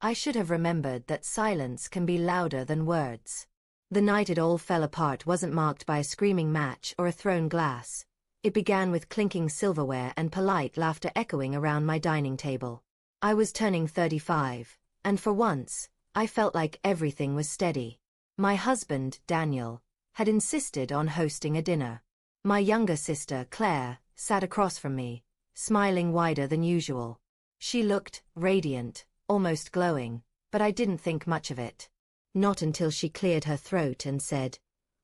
I should have remembered that silence can be louder than words. The night it all fell apart wasn't marked by a screaming match or a thrown glass. It began with clinking silverware and polite laughter echoing around my dining table. I was turning 35, and for once, I felt like everything was steady. My husband, Daniel, had insisted on hosting a dinner. My younger sister, Claire, sat across from me, smiling wider than usual. She looked radiant, almost glowing, but I didn't think much of it. Not until she cleared her throat and said,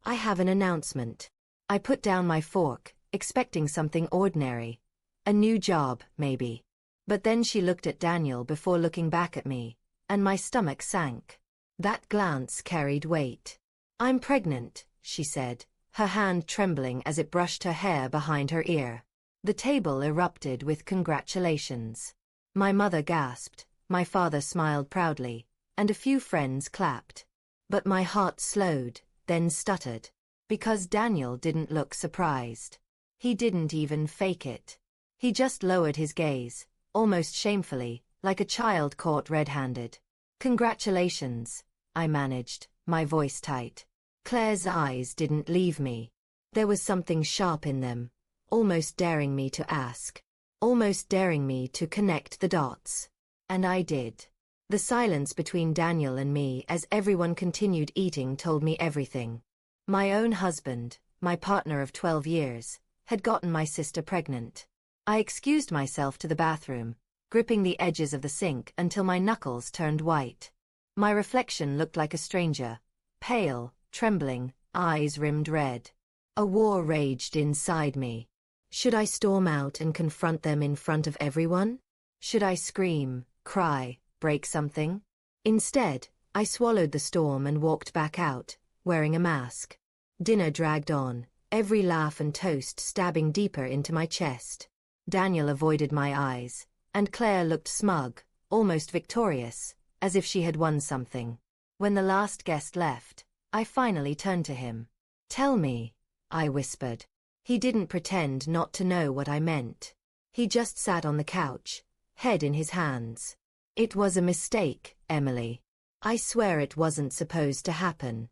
"I have an announcement." I put down my fork, expecting something ordinary. A new job, maybe. But then she looked at Daniel before looking back at me, and my stomach sank. That glance carried weight. "I'm pregnant," she said, her hand trembling as it brushed her hair behind her ear. The table erupted with congratulations. My mother gasped, my father smiled proudly, and a few friends clapped. But my heart slowed, then stuttered. Because Daniel didn't look surprised. He didn't even fake it. He just lowered his gaze, almost shamefully, like a child caught red-handed. "Congratulations," I managed, my voice tight. Claire's eyes didn't leave me. There was something sharp in them, almost daring me to ask. Almost daring me to connect the dots. And I did. The silence between Daniel and me as everyone continued eating told me everything. My own husband, my partner of 12 years, had gotten my sister pregnant. I excused myself to the bathroom, gripping the edges of the sink until my knuckles turned white. My reflection looked like a stranger, pale, trembling, eyes rimmed red. A war raged inside me. Should I storm out and confront them in front of everyone? Should I scream, cry, break something? Instead, I swallowed the storm and walked back out, wearing a mask. Dinner dragged on, every laugh and toast stabbing deeper into my chest. Daniel avoided my eyes, and Claire looked smug, almost victorious, as if she had won something. When the last guest left, I finally turned to him. "Tell me," I whispered. He didn't pretend not to know what I meant. He just sat on the couch, head in his hands. "It was a mistake, Emily. I swear it wasn't supposed to happen."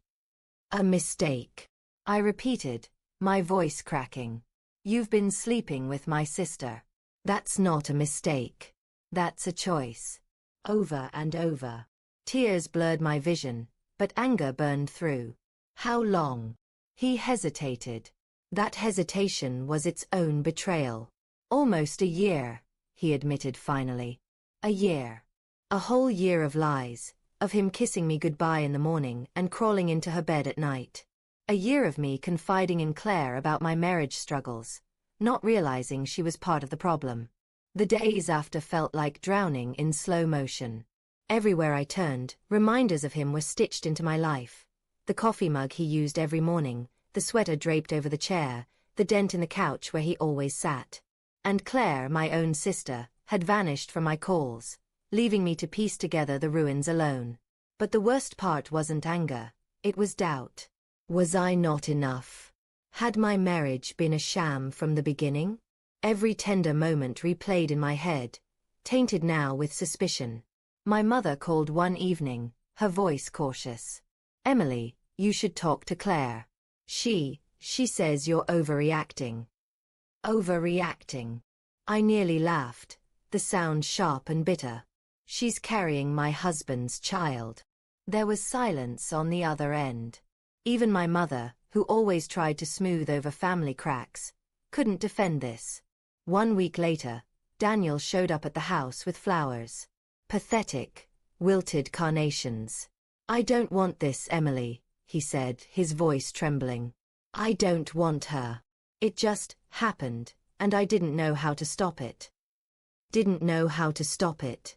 "A mistake," I repeated, my voice cracking. "You've been sleeping with my sister. That's not a mistake. That's a choice." Over and over. Tears blurred my vision, but anger burned through. "How long?" He hesitated. That hesitation was its own betrayal. "Almost a year," he admitted finally. "A year. A whole year of lies, of him kissing me goodbye in the morning and crawling into her bed at night. A year of me confiding in Claire about my marriage struggles, not realizing she was part of the problem. The days after felt like drowning in slow motion. Everywhere I turned, reminders of him were stitched into my life. The coffee mug he used every morning, the sweater draped over the chair, the dent in the couch where he always sat. And Claire, my own sister, had vanished from my calls, leaving me to piece together the ruins alone. But the worst part wasn't anger, it was doubt. Was I not enough? Had my marriage been a sham from the beginning? Every tender moment replayed in my head, tainted now with suspicion. My mother called one evening, her voice cautious. "Emily, you should talk to Claire. She says you're overreacting." Overreacting. I nearly laughed, the sound sharp and bitter. "She's carrying my husband's child." There was silence on the other end. Even my mother, who always tried to smooth over family cracks, couldn't defend this. 1 week later, Daniel showed up at the house with flowers. Pathetic, wilted carnations. "I don't want this, Emily," he said, his voice trembling. "I don't want her. It just happened, and I didn't know how to stop it." Didn't know how to stop it.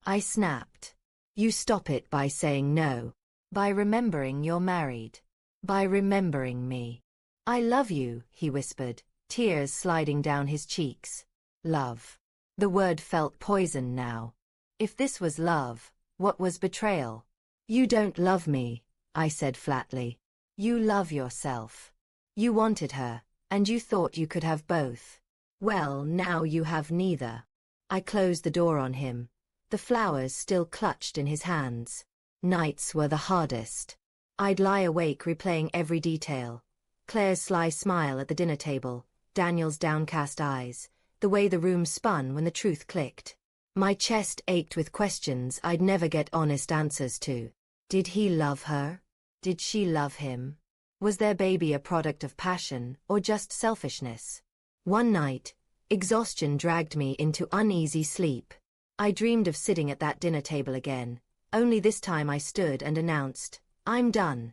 I snapped. "You stop it by saying no. By remembering you're married. By remembering me." "I love you," he whispered, tears sliding down his cheeks. Love. The word felt poison now. If this was love, what was betrayal? "You don't love me," I said flatly. "You love yourself. You wanted her, and you thought you could have both. Well, now you have neither." I closed the door on him, the flowers still clutched in his hands. Nights were the hardest. I'd lie awake replaying every detail. Claire's sly smile at the dinner table, Daniel's downcast eyes, the way the room spun when the truth clicked. My chest ached with questions I'd never get honest answers to. Did he love her? Did she love him? Was their baby a product of passion or just selfishness? One night, exhaustion dragged me into uneasy sleep. I dreamed of sitting at that dinner table again, only this time I stood and announced, "I'm done."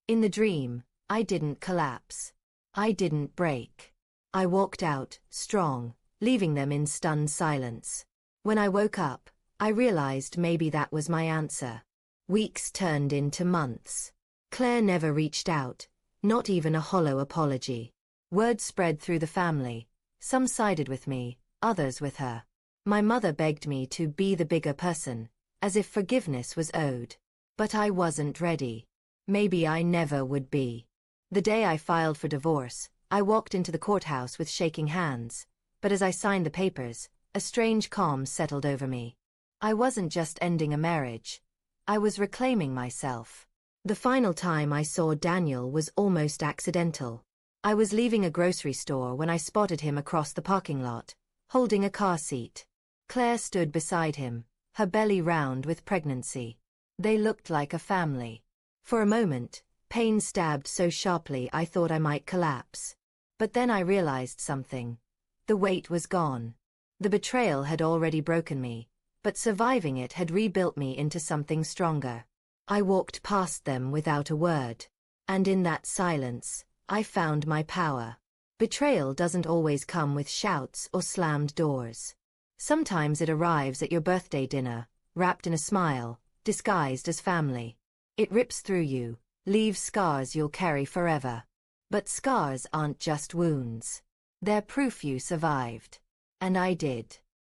In the dream, I didn't collapse. I didn't break. I walked out, strong, leaving them in stunned silence. When I woke up, I realized maybe that was my answer. Weeks turned into months. Claire never reached out, not even a hollow apology. Word spread through the family. Some sided with me, others with her. My mother begged me to be the bigger person, as if forgiveness was owed. But I wasn't ready. Maybe I never would be. The day I filed for divorce, I walked into the courthouse with shaking hands, but as I signed the papers, a strange calm settled over me. I wasn't just ending a marriage. I was reclaiming myself. The final time I saw Daniel was almost accidental. I was leaving a grocery store when I spotted him across the parking lot, holding a car seat. Claire stood beside him, her belly round with pregnancy. They looked like a family. For a moment, pain stabbed so sharply I thought I might collapse. But then I realized something. The weight was gone. The betrayal had already broken me, but surviving it had rebuilt me into something stronger. I walked past them without a word. And in that silence, I found my power. Betrayal doesn't always come with shouts or slammed doors. Sometimes it arrives at your birthday dinner, wrapped in a smile, disguised as family. It rips through you, leaves scars you'll carry forever. But scars aren't just wounds. They're proof you survived. And I did.